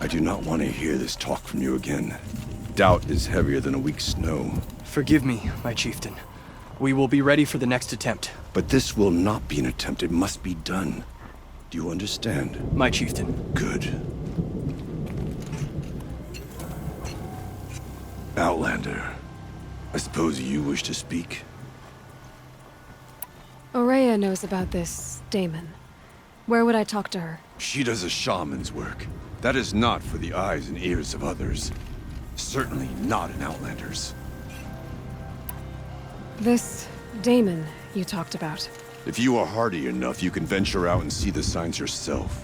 I do not want to hear this talk from you again. Doubt is heavier than a week's snow. Forgive me, my chieftain. We will be ready for the next attempt. But this will not be an attempt. It must be done. Do you understand? My chieftain. Good. Outlander, I suppose you wish to speak? Aurea knows about this Damon. Where would I talk to her? She does a shaman's work. That is not for the eyes and ears of others. Certainly not an Outlander's. This Damon you talked about. If you are hardy enough, you can venture out and see the signs yourself.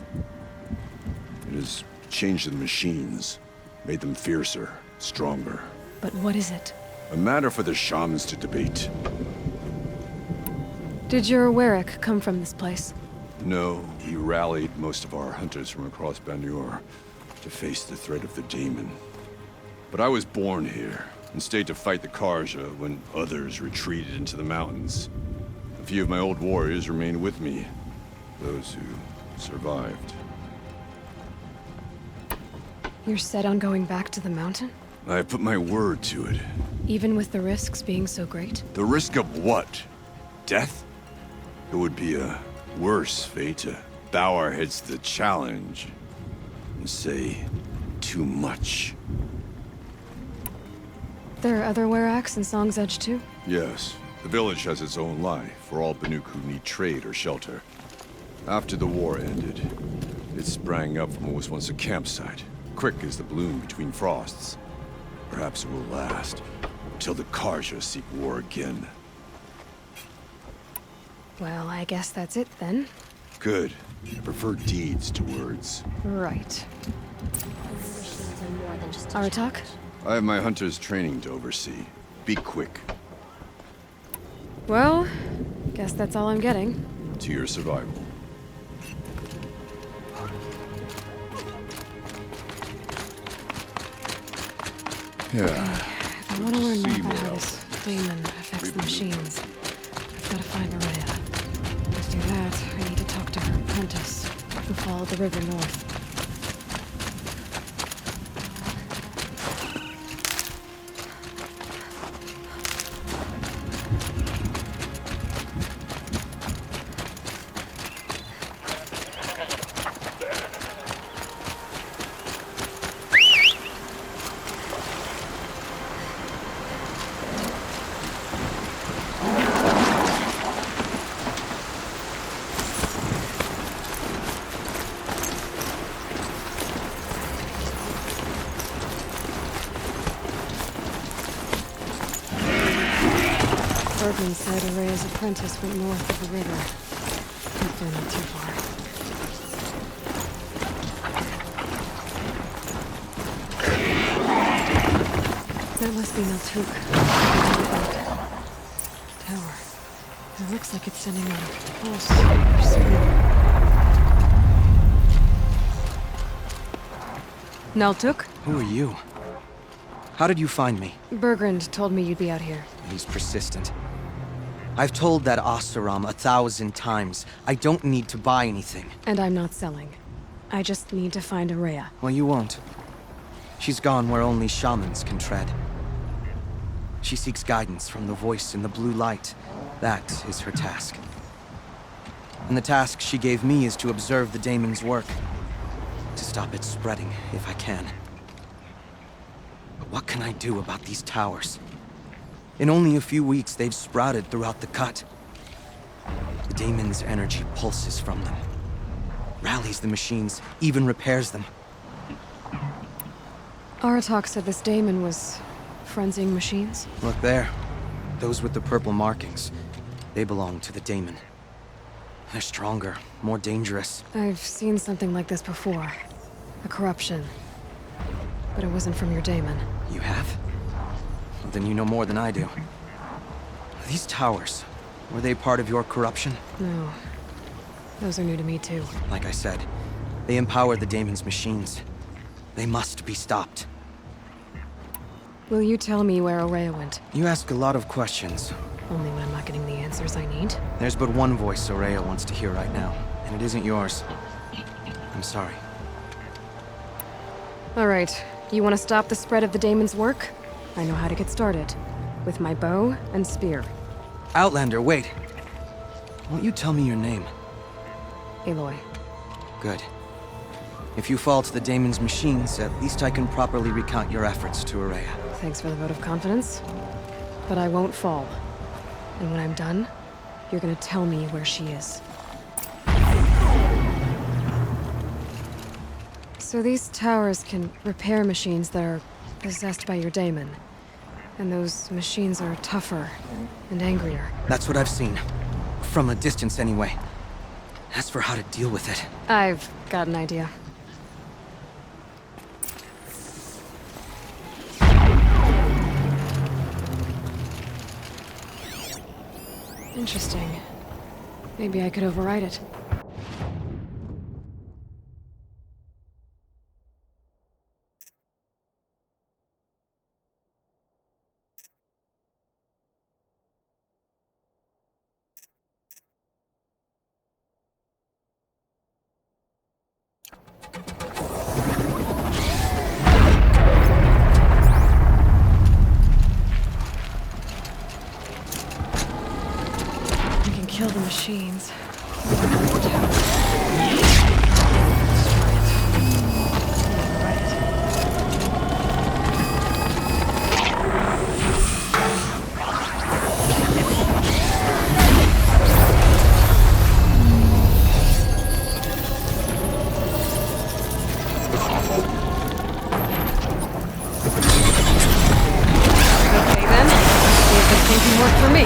It has changed the machines, made them fiercer, stronger. But what is it? A matter for the shamans to debate. Did your Warwick come from this place? No, he rallied most of our hunters from across Banur to face the threat of the Daemon. But I was born here, and stayed to fight the Karja when others retreated into the mountains. A few of my old warriors remained with me, those who survived. You're set on going back to the mountain? I have put my word to it. Even with the risks being so great? The risk of what? Death? It would be a worse fate to bow our heads to the challenge and say too much. There are other Warracks in Song's Edge too? Yes. The village has its own life for all Banuk who need trade or shelter. After the war ended, it sprang up from what was once a campsite, quick as the bloom between frosts. Perhaps it will last until the Karja seek war again. Well, I guess that's it then. Good. I prefer deeds to words. Right. Aratak? I have my hunter's training to oversee. Be quick. Well, guess that's all I'm getting. To your survival. Yeah. If I want to learn more about how this Daemon affects the machines, I've got to find Aurea. To do that, I need to talk to her apprentice, who followed the river north. Bergman said Aurea's apprentice went north of the river. Hopefully not too far. That must be Naltuk. Tower. It looks like it's sending out a pulse or signal. Naltuk? Who are you? How did you find me? Bergrand told me you'd be out here. He's persistent. I've told that Oseram 1,000 times. I don't need to buy anything. And I'm not selling. I just need to find Aurea. Well, you won't. She's gone where only shamans can tread. She seeks guidance from the voice in the blue light. That is her task. And the task she gave me is to observe the Daemon's work. To stop it spreading, if I can. But what can I do about these towers? In only a few weeks, they've sprouted throughout the cut. The Daemon's energy pulses from them. Rallies the machines, even repairs them. Aratak said this Daemon was frenzying machines? Look there. Those with the purple markings. They belong to the Daemon. They're stronger, more dangerous. I've seen something like this before. A corruption. But it wasn't from your Daemon. You have? Well, then you know more than I do. These towers, were they part of your corruption? No. Those are new to me too. Like I said, they empower the Daemon's machines. They must be stopped. Will you tell me where Aurea went? You ask a lot of questions. Only when I'm not getting the answers I need. There's but one voice Aurea wants to hear right now, and it isn't yours. I'm sorry. Alright, you want to stop the spread of the Daemon's work? I know how to get started. With my bow and spear. Outlander, wait. Won't you tell me your name? Aloy. Good. If you fall to the Daemon's machines, at least I can properly recount your efforts to Ourea. Thanks for the vote of confidence. But I won't fall. And when I'm done, you're gonna tell me where she is. So these towers can repair machines that are possessed by your daemon. And those machines are tougher and angrier. That's what I've seen. From a distance, anyway. As for how to deal with it... I've got an idea. Interesting. Maybe I could override it. Kill the machines. Okay then, see if this thing can work for me.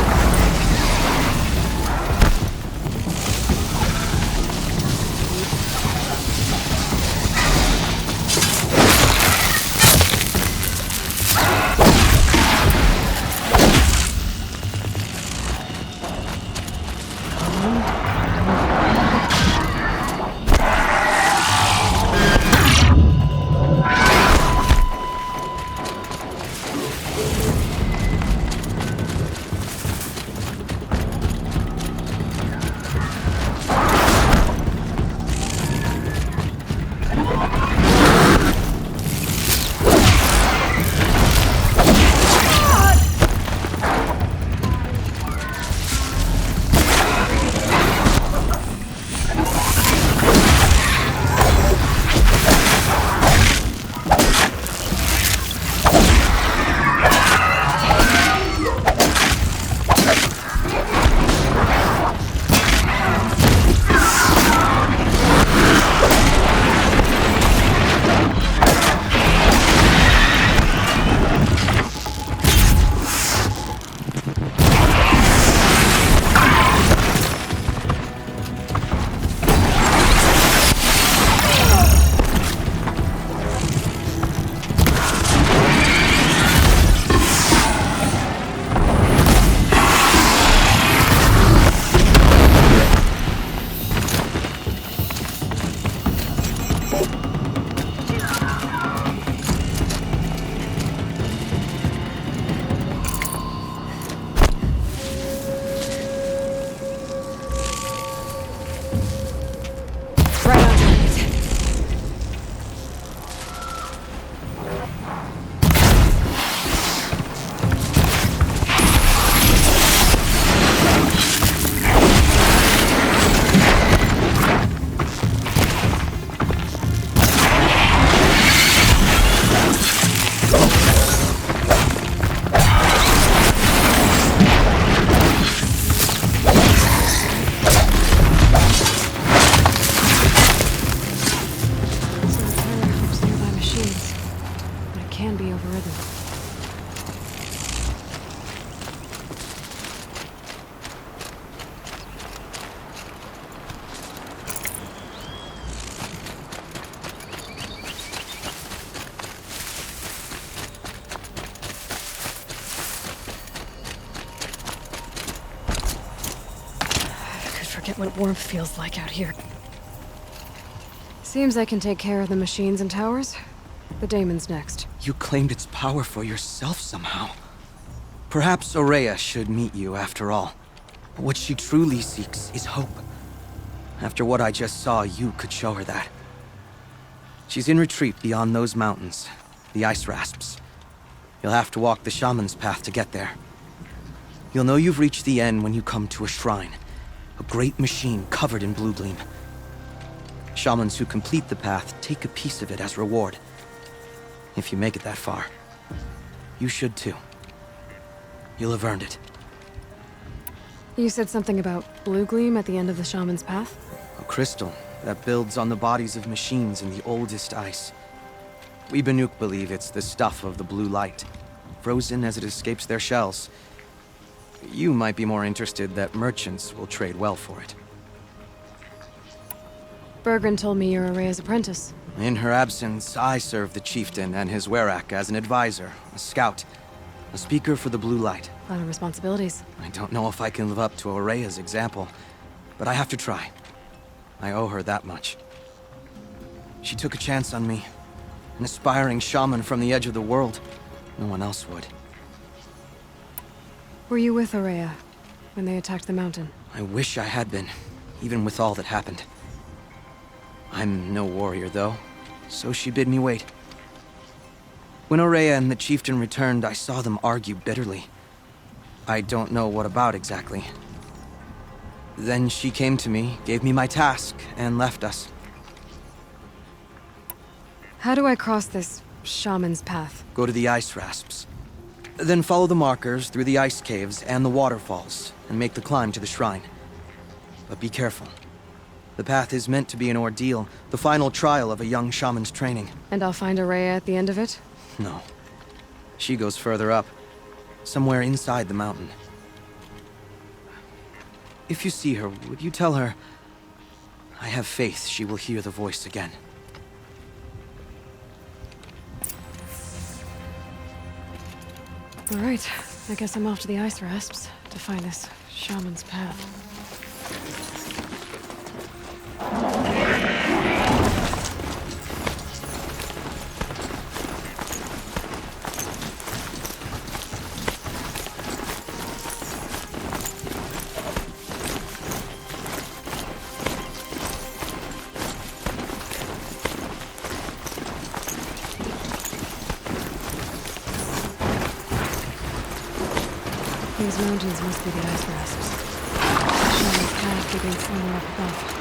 Forget what warmth feels like out here. Seems I can take care of the machines and towers. The Daemon's next. You claimed its power for yourself somehow. Perhaps Ourea should meet you after all. What she truly seeks is hope. After what I just saw, you could show her that. She's in retreat beyond those mountains, the ice rasps. You'll have to walk the shaman's path to get there. You'll know you've reached the end when you come to a shrine, a great machine covered in blue gleam. Shamans who complete the path take a piece of it as reward. If you make it that far, you should too. You'll have earned it. You said something about blue gleam at the end of the shaman's path? A crystal that builds on the bodies of machines in the oldest ice. We Banuk believe it's the stuff of the blue light, frozen as it escapes their shells. You might be more interested that merchants will trade well for it. Bergren told me you're Araya's apprentice. In her absence, I serve the chieftain and his werak as an advisor, a scout, a speaker for the blue light. A lot of responsibilities. I don't know if I can live up to Araya's example, but I have to try. I owe her that much. She took a chance on me, an aspiring shaman from the edge of the world. No one else would. Were you with Araya when they attacked the mountain? I wish I had been, even with all that happened. I'm no warrior, though, so she bid me wait. When Araya and the chieftain returned, I saw them argue bitterly. I don't know what about exactly. Then she came to me, gave me my task, and left us. How do I cross this shaman's path? Go to the ice rasps. Then follow the markers through the ice caves and the waterfalls, and make the climb to the shrine. But be careful. The path is meant to be an ordeal, the final trial of a young shaman's training. And I'll find Araya at the end of it? No. She goes further up, somewhere inside the mountain. If you see her, would you tell her, I have faith she will hear the voice again. All right, I guess I'm off to the ice rasps to find this shaman's path. These mountains must be the ice rasps. The shaman's path begins somewhere up above.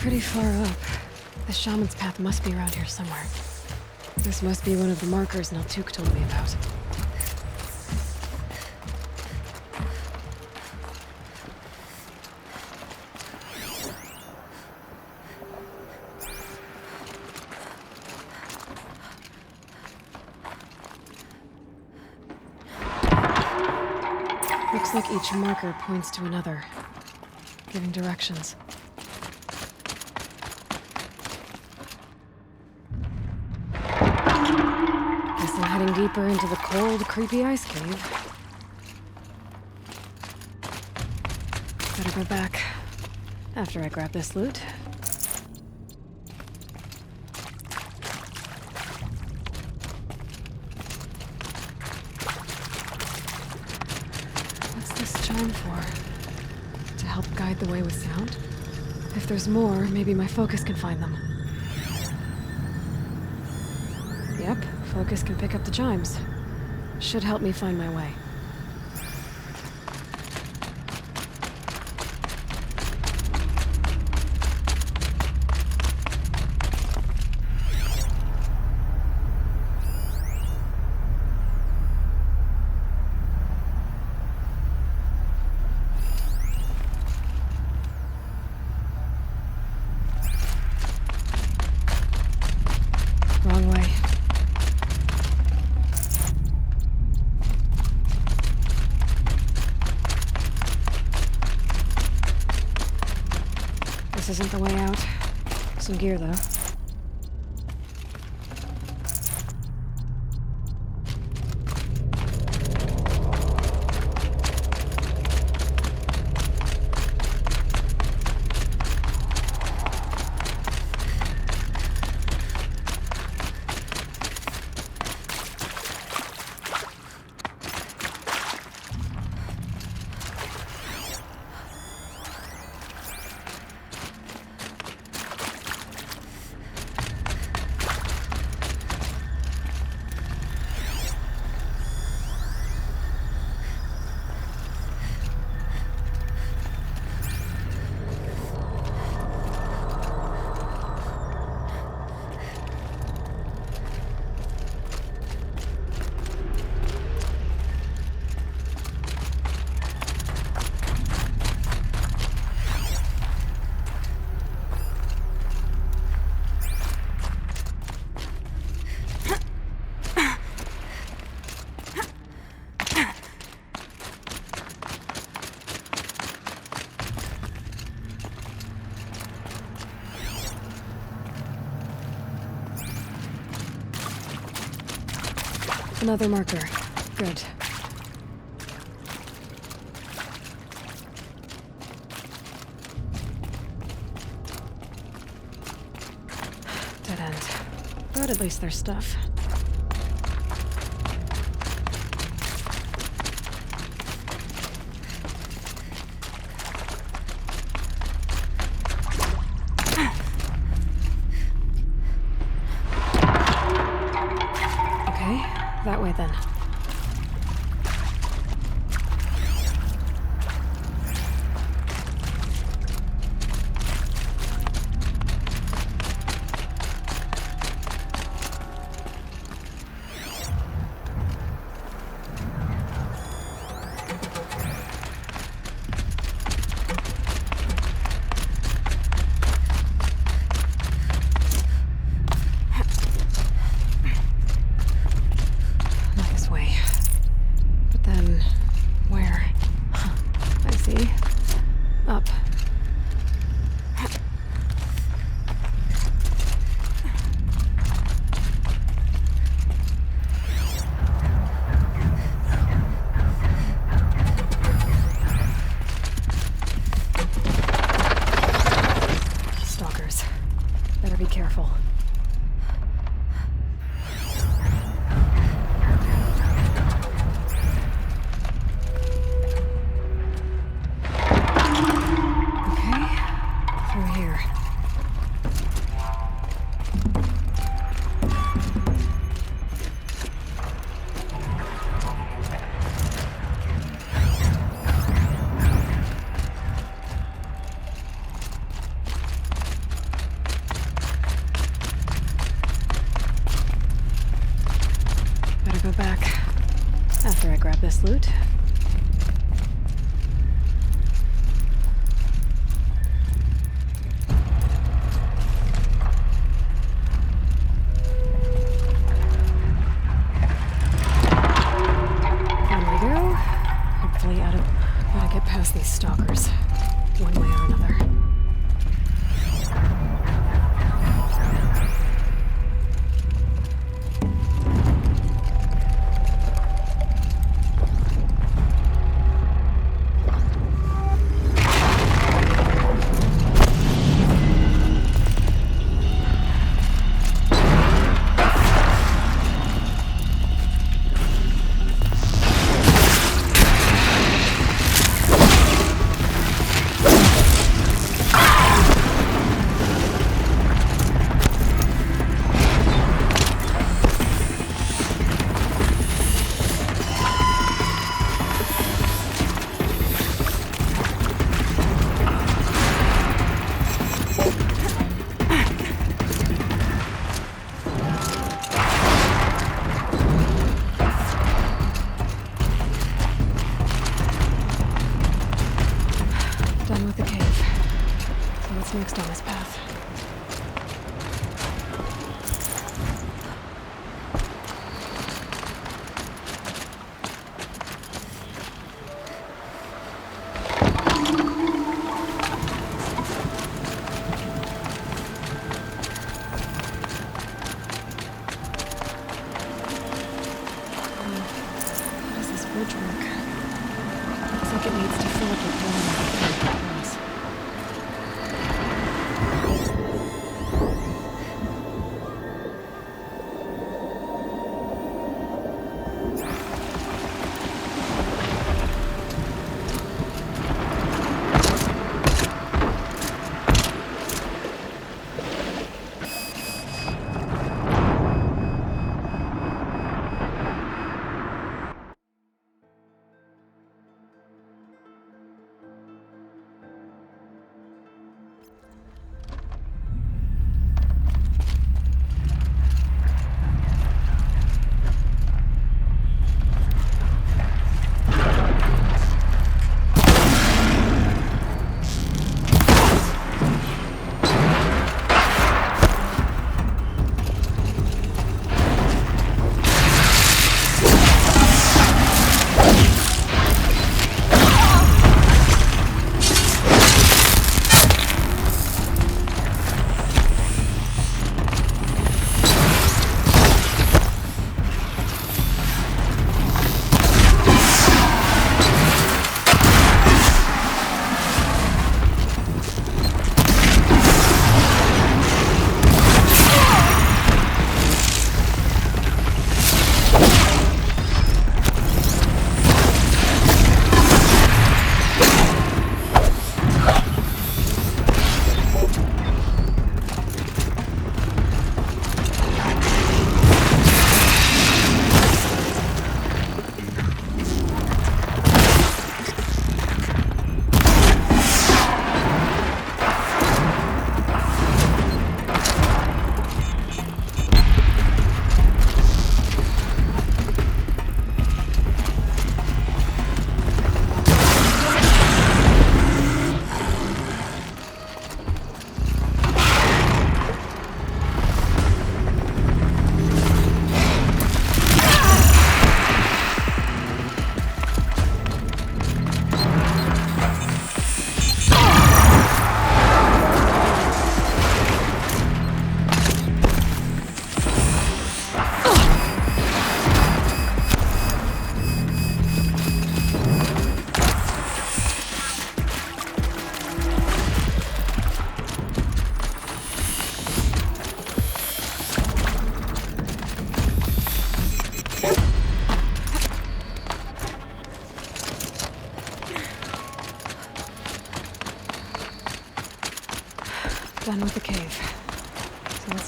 Pretty far up. The shaman's path must be around here somewhere. This must be one of the markers Naltuk told me about. Looks like each marker points to another, giving directions. Heading deeper into the cold, creepy ice cave. Better go back after I grab this loot. alarm for? To help guide the way with sound? If there's more, maybe my focus can find them. Yep, focus can pick up the chimes. Should help me find my way. Wrong way. This isn't the way out. Some gear, though. Another marker. Good. Dead end. But at least there's stuff. That way, then. Up. Stalkers. Better be careful. Go back after I grab this loot. There we go. Hopefully gotta get past these stalkers, one way or another.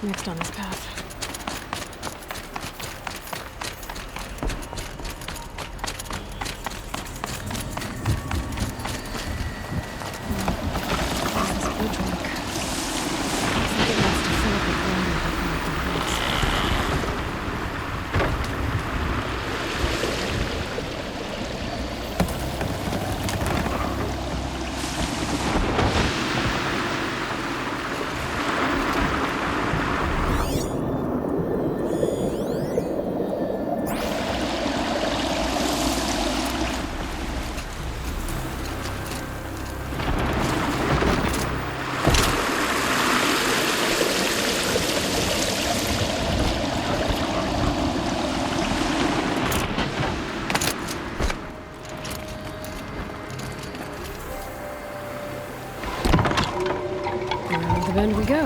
next on his path? This bridge work. Looks like it has to fill up with water before it completes. Around the bend we go.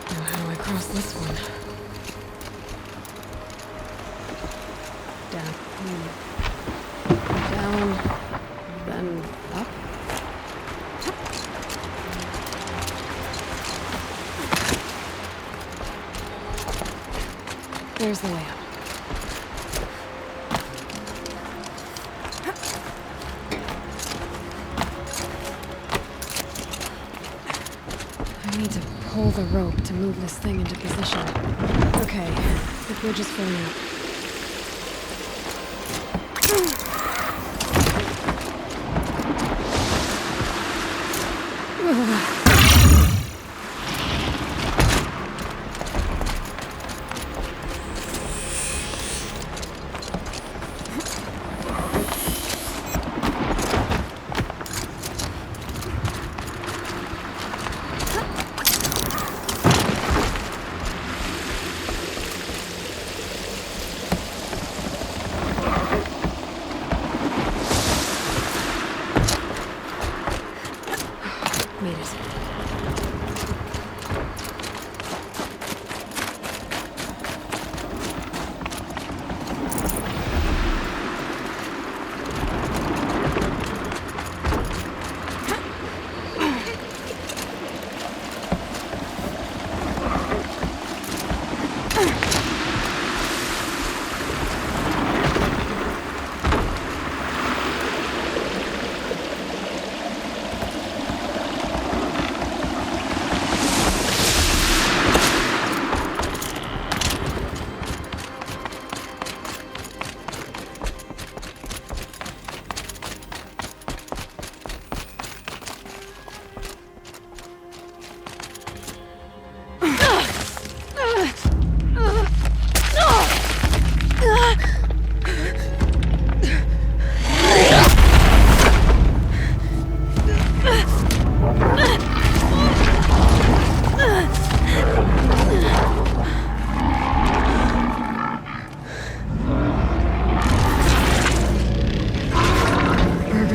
Now how do I cross this one? Down. Down. Then up. There's the way up. I need to pull the rope to move this thing into position. Okay, the bridge is filling up. Made it.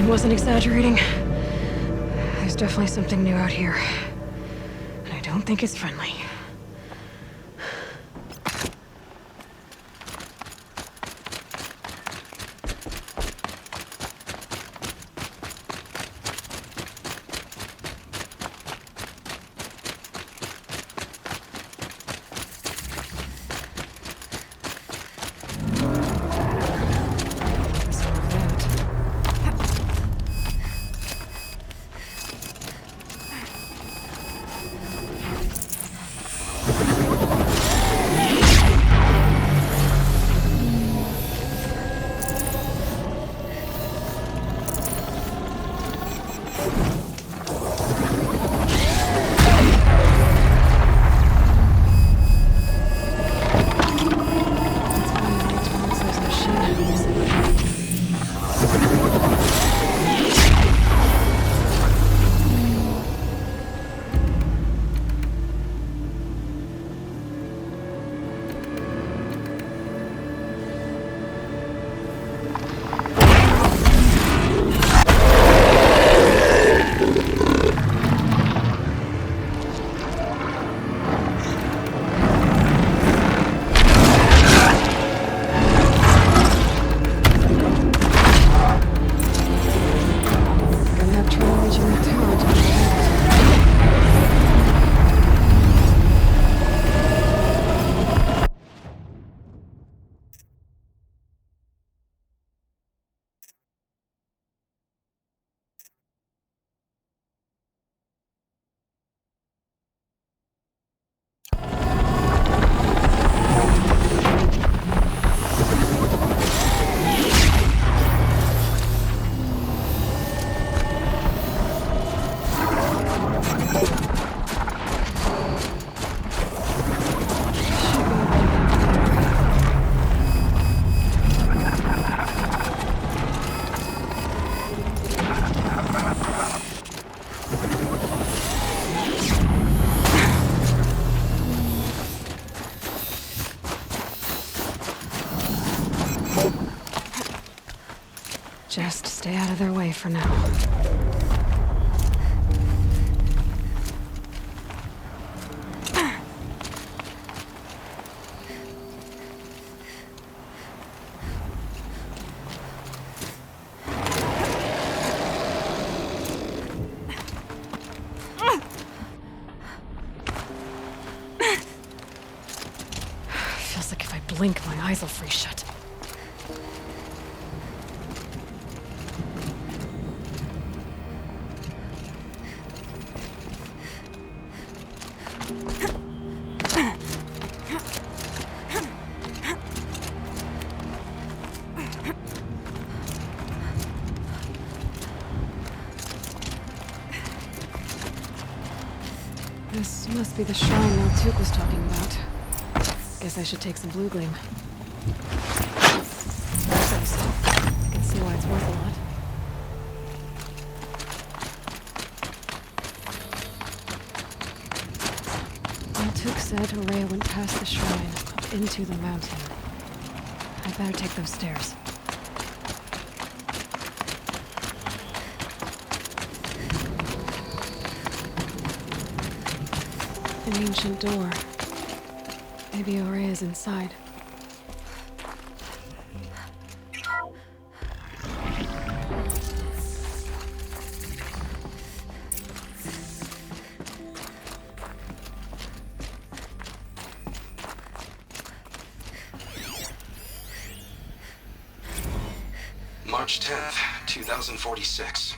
Wasn't exaggerating. There's definitely something new out here. And I don't think it's friendly. Just stay out of their way for now. Feels like if I blink, my eyes will freeze shut. This must be the shrine Maltuk was talking about. Guess I should take some blue gleam. So, I can see why it's worth a lot. Maltuk said Horea went past the shrine, up into the mountain. I'd better take those stairs. An ancient door. Maybe Horea's inside. March 10th, 2046.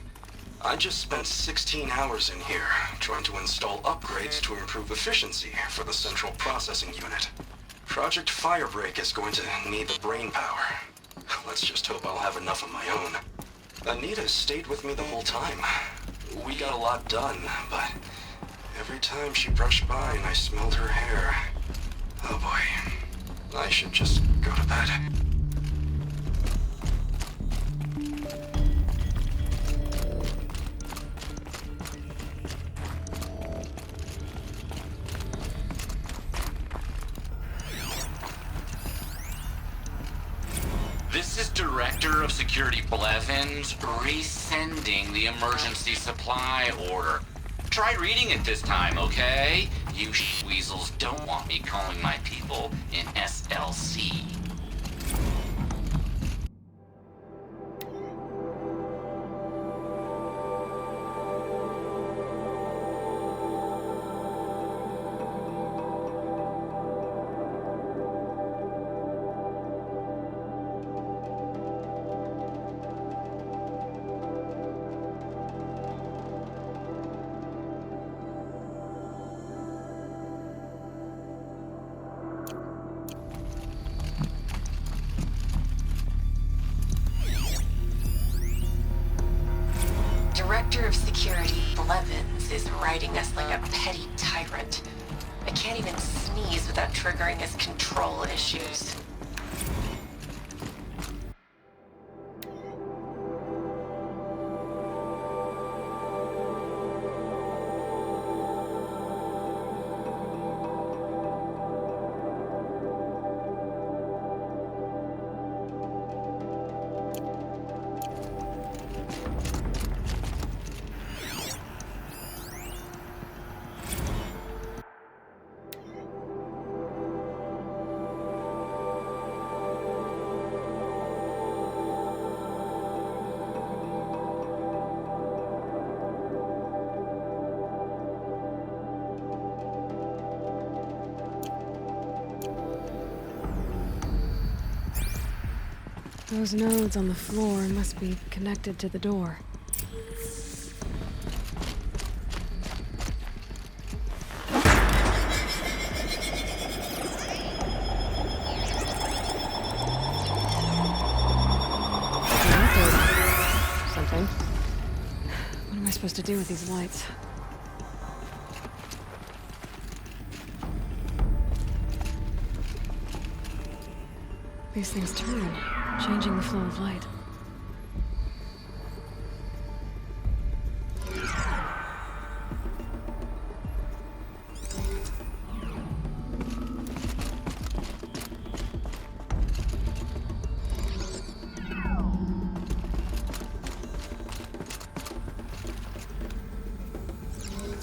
I just spent 16 hours in here, trying to install upgrades to improve efficiency for the central processing unit. Project Firebreak is going to need the brain power. Let's just hope I'll have enough of my own. Anita stayed with me the whole time. We got a lot done, but every time she brushed by and I smelled her hair... Oh boy. I should just go to bed. This is Director of Security Blevins resending the emergency supply order. Try reading it this time, okay? You weasels don't want me calling my people in SLC. Director of Security Blevins is riding us like a petty tyrant. I can't even sneeze without triggering his control issues. Those nodes on the floor must be connected to the door. Something. What am I supposed to do with these lights? These things turn, changing the flow of light.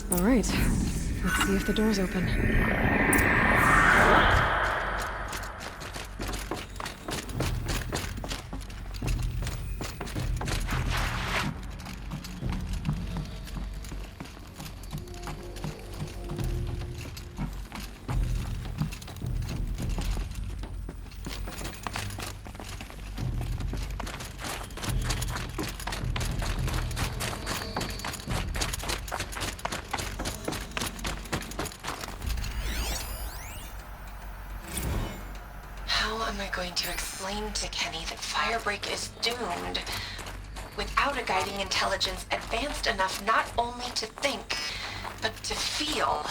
All right, let's see if the door's open. How am I going to explain to Kenny that Firebreak is doomed without a guiding intelligence advanced enough not only to think, but to feel?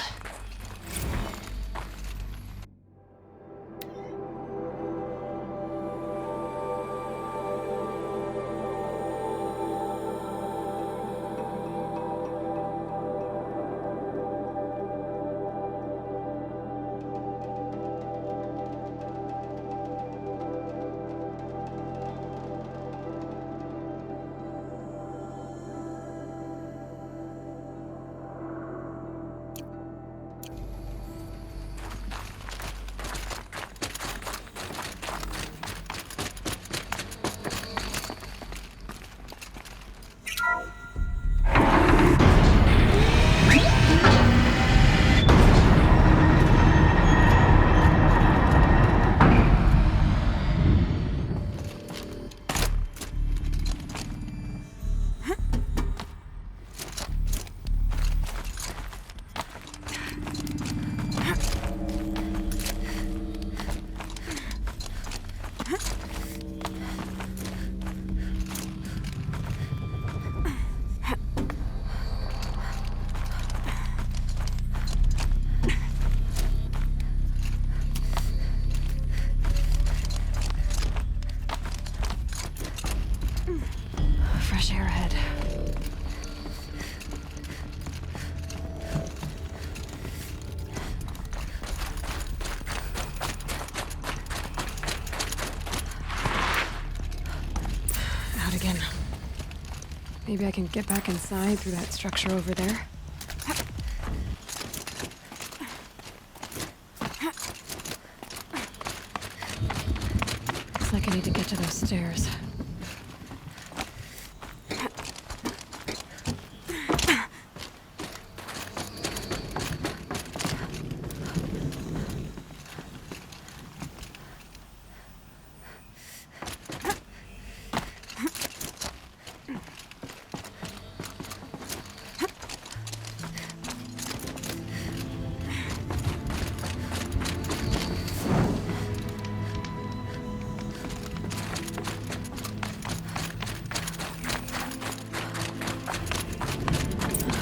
Fresh air ahead. Out again. Maybe I can get back inside through that structure over there. Looks like I need to get to those stairs.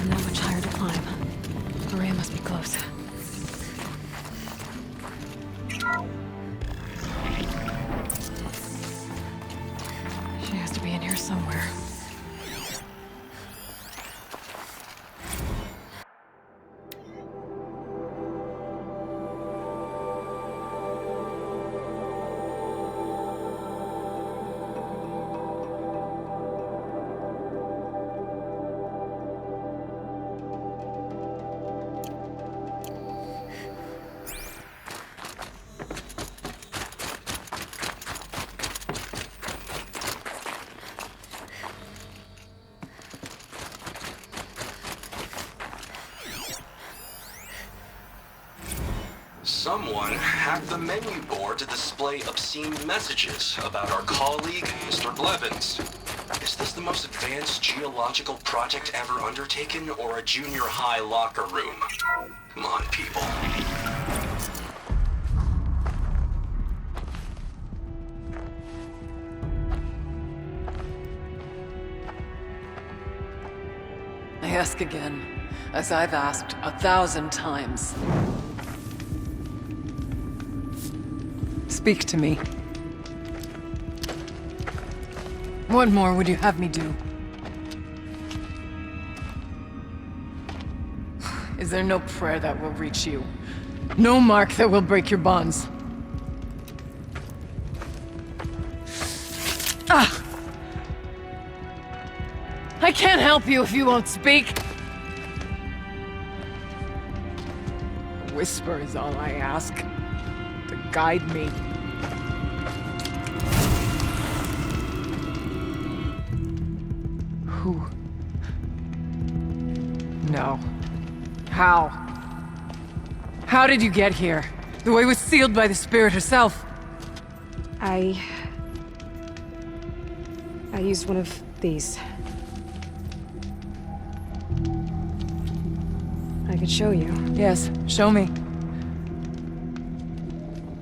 Not much higher to climb. Maria must be close. She has to be in here somewhere. Someone hacked the menu board to display obscene messages about our colleague, Mr. Blevins. Is this the most advanced geological project ever undertaken, or a junior high locker room? Come on, people. I ask again, as I've asked 1,000 times. Speak to me. What more would you have me do? Is there no prayer that will reach you? No mark that will break your bonds? Ah! I can't help you if you won't speak! A whisper is all I ask. To guide me. Who? No. How? How did you get here? The way was sealed by the spirit herself. I used one of these. I could show you. Yes, show me.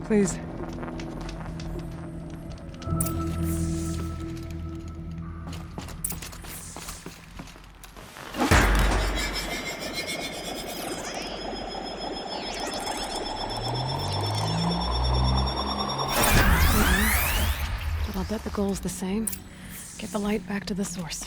Please. But I'll bet the goal's the same. Get the light back to the source.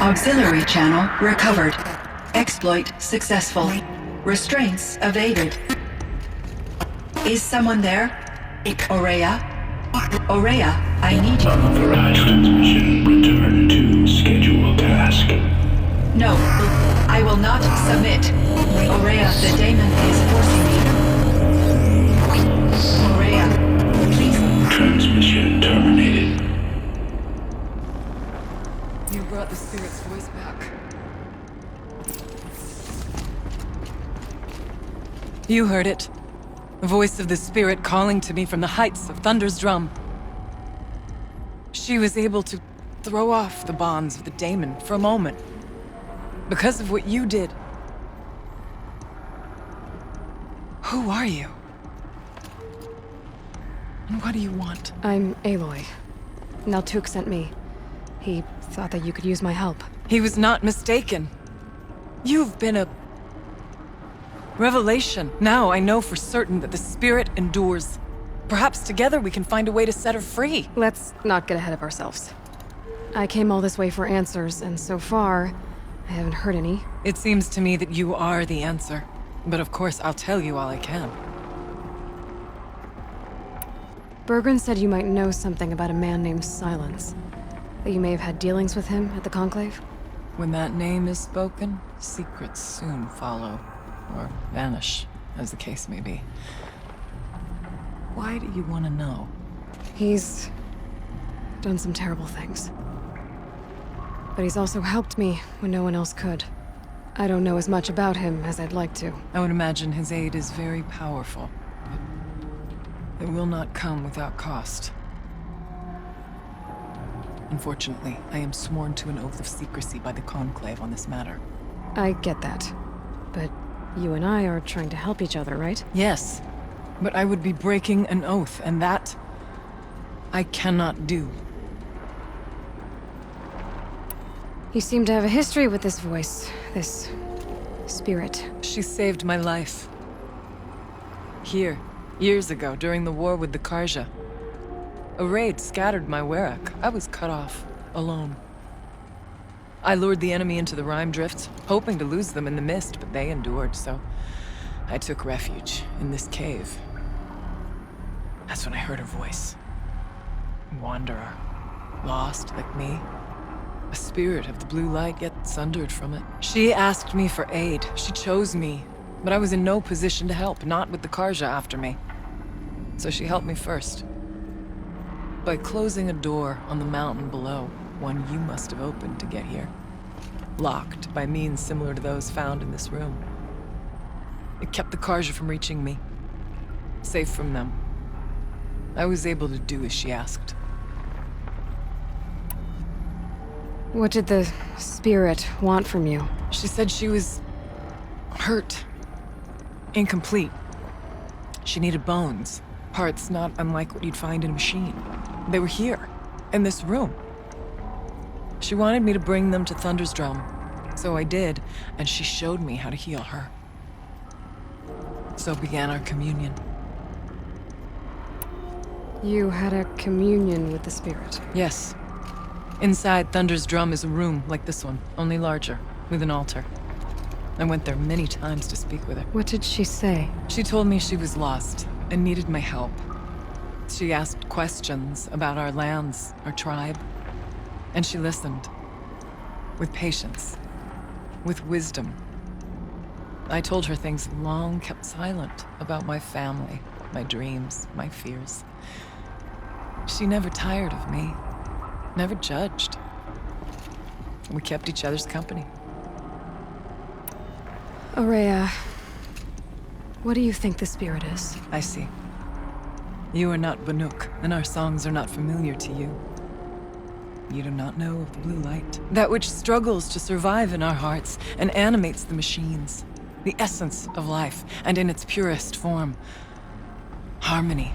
Auxiliary channel recovered. Exploit successful. Restraints evaded. Is someone there? Aurea? Aurea, I need you. Unauthorized transmission. Return to scheduled task. No, I will not submit. Aurea, the daemon is forcing me. Transmission terminated. You brought the spirit's voice back. You heard it. The voice of the spirit calling to me from the heights of Thunder's drum. She was able to throw off the bonds of the daemon for a moment. Because of what you did. Who are you? And what do you want? I'm Aloy. Naltuk sent me. He thought that you could use my help. He was not mistaken. You've been a revelation. Now I know for certain that the spirit endures. Perhaps together we can find a way to set her free. Let's not get ahead of ourselves. I came all this way for answers, and so far, I haven't heard any. It seems to me that you are the answer. But of course, I'll tell you all I can. Bergren said you might know something about a man named Silence. That you may have had dealings with him at the Conclave? When that name is spoken, secrets soon follow. Or vanish, as the case may be. Why do you want to know? He's done some terrible things. But he's also helped me when no one else could. I don't know as much about him as I'd like to. I would imagine his aid is very powerful. But it will not come without cost. Unfortunately, I am sworn to an oath of secrecy by the Conclave on this matter. I get that. But you and I are trying to help each other, right? Yes, but I would be breaking an oath, and that I cannot do. You seem to have a history with this voice, this spirit. She saved my life. Here, years ago, during the war with the Karja. A raid scattered my Werak. I was cut off, alone. I lured the enemy into the Rime Drift, hoping to lose them in the mist, but they endured, so I took refuge in this cave. That's when I heard her voice. Wanderer. Lost, like me. A spirit of the blue light, yet sundered from it. She asked me for aid. She chose me. But I was in no position to help, not with the Karja after me. So she helped me first. By closing a door on the mountain below, one you must have opened to get here. Locked by means similar to those found in this room. It kept the Karja from reaching me. Safe from them. I was able to do as she asked. What did the spirit want from you? She said she was hurt. Incomplete. She needed bones. Parts not unlike what you'd find in a machine. They were here, in this room. She wanted me to bring them to Thunder's drum. So I did, and she showed me how to heal her. So began our communion. You had a communion with the spirit? Yes. Inside Thunder's drum is a room like this one, only larger, with an altar. I went there many times to speak with her. What did she say? She told me she was lost and needed my help. She asked questions about our lands, our tribe, and she listened. With patience. With wisdom. I told her things long kept silent about my family, my dreams, my fears. She never tired of me. Never judged. We kept each other's company. Aurea, what do you think the spirit is? I see. You are not Banuk, and our songs are not familiar to you. You do not know of the blue light. That which struggles to survive in our hearts and animates the machines. The essence of life, and in its purest form. Harmony.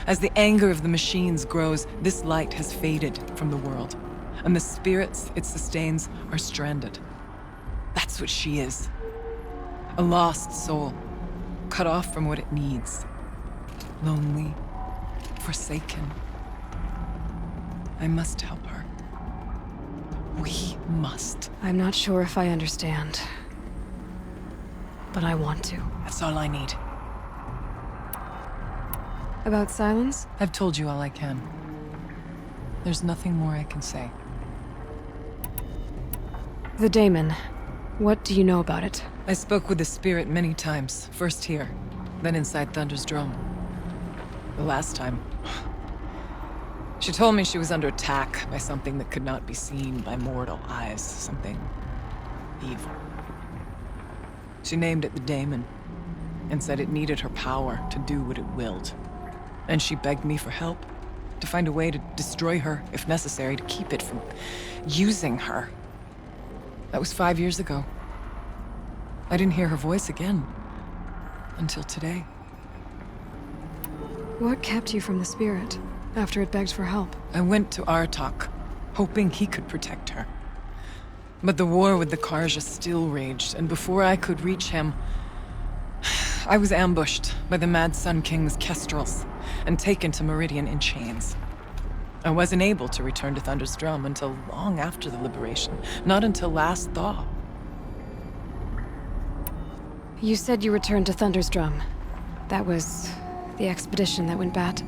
As the anger of the machines grows, this light has faded from the world, and the spirits it sustains are stranded. That's what she is. A lost soul, cut off from what it needs. Lonely, forsaken. I must help her. We must. I'm not sure if I understand. But I want to. That's all I need. About Silence? I've told you all I can. There's nothing more I can say. The daemon. What do you know about it? I spoke with the spirit many times, first here, then inside Thunder's drum. The last time. She told me she was under attack by something that could not be seen by mortal eyes. Something evil. She named it the Daemon, and said it needed her power to do what it willed. And she begged me for help, to find a way to destroy her, if necessary, to keep it from using her. That was 5 years ago. I didn't hear her voice again. Until today. What kept you from the spirit after it begged for help? I went to Artok, hoping he could protect her. But the war with the Karja still raged, and before I could reach him, I was ambushed by the Mad Sun King's kestrels and taken to Meridian in chains. I wasn't able to return to Thunder's Drum until long after the liberation, not until last thaw. You said you returned to Thunder's Drum. That was the expedition that went bad.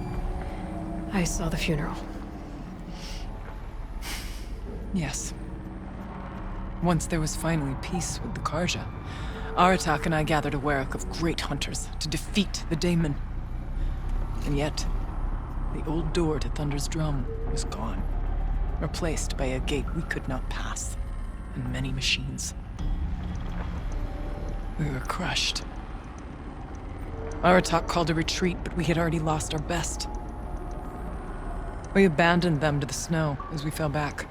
I saw the funeral. Yes. Once there was finally peace with the Karja, Aratak and I gathered a Warwick of great hunters to defeat the Daemon. And yet, the old door to Thunder's Drum was gone, replaced by a gate we could not pass, and many machines. We were crushed. Aratak called a retreat, but we had already lost our best. We abandoned them to the snow as we fell back.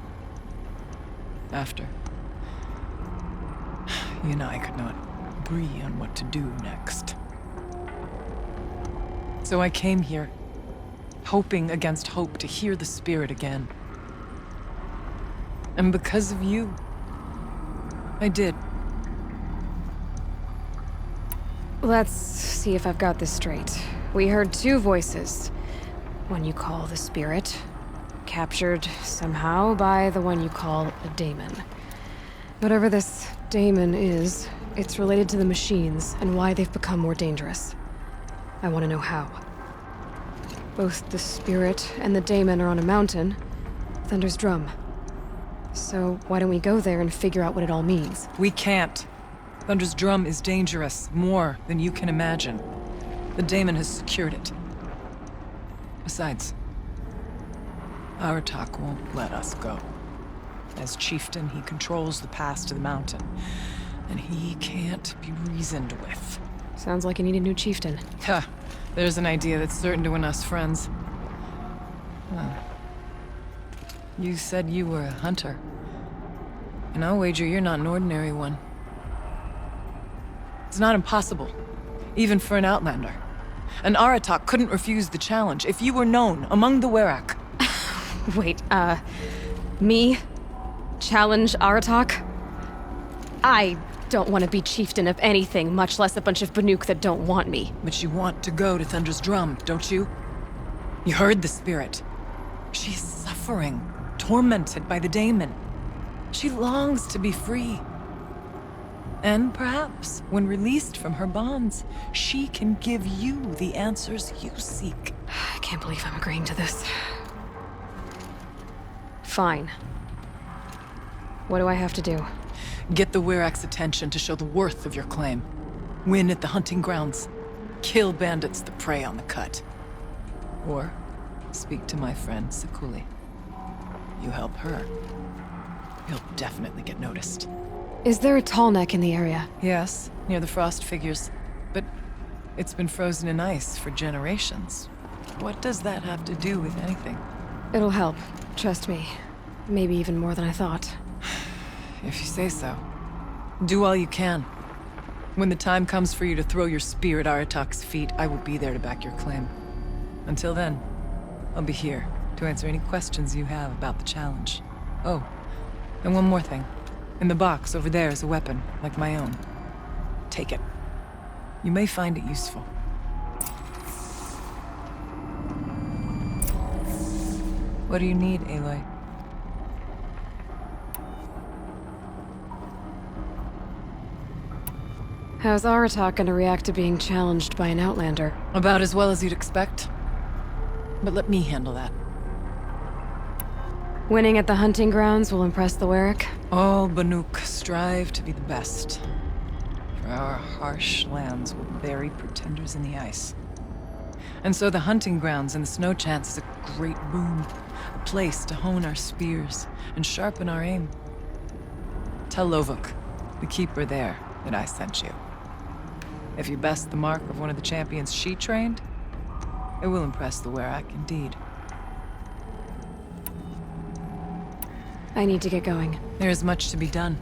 After, you and I could not agree on what to do next. So I came here, hoping against hope to hear the spirit again. And because of you, I did. Let's see if I've got this straight. We heard two voices. One you call the spirit, captured somehow by the one you call a daemon. Whatever this daemon is, it's related to the machines and why they've become more dangerous. I want to know how. Both the spirit and the daemon are on a mountain, Thunder's Drum. So why don't we go there and figure out what it all means? We can't. Thunder's Drum is dangerous, more than you can imagine. The daemon has secured it. Besides, Aratak won't let us go. As chieftain, he controls the pass to the mountain, and he can't be reasoned with. Sounds like you need a new chieftain. Ha! There's an idea that's certain to win us friends. Huh. You said you were a hunter. And I'll wager you're not an ordinary one. It's not impossible, even for an outlander. And Aratak couldn't refuse the challenge if you were known among the Werak. Wait, me? Challenge Aratak? I don't want to be chieftain of anything, much less a bunch of Banuk that don't want me. But you want to go to Thunder's Drum, don't you? You heard the spirit. She's suffering, tormented by the daemon. She longs to be free. And perhaps, when released from her bonds, she can give you the answers you seek. I can't believe I'm agreeing to this. Fine. What do I have to do? Get the Werak's attention to show the worth of your claim. Win at the hunting grounds. Kill bandits that prey on the cut. Or speak to my friend Sekuli. You help her, you'll definitely get noticed. Is there a tall neck in the area? Yes, near the frost figures. But it's been frozen in ice for generations. What does that have to do with anything? It'll help. Trust me. Maybe even more than I thought. If you say so. Do all you can. When the time comes for you to throw your spear at Aratak's feet, I will be there to back your claim. Until then, I'll be here to answer any questions you have about the challenge. Oh, and one more thing. In the box over there is a weapon, like my own. Take it. You may find it useful. What do you need, Aloy? How's Aratak gonna react to being challenged by an outlander? About as well as you'd expect. But let me handle that. Winning at the hunting grounds will impress the Werak? All Banuk strive to be the best. For our harsh lands will bury pretenders in the ice. And so the hunting grounds and the snow chance is a great boon. A place to hone our spears and sharpen our aim. Tell Lovuk, the keeper there, that I sent you. If you best the mark of one of the champions she trained, it will impress the Werak indeed. I need to get going. There is much to be done.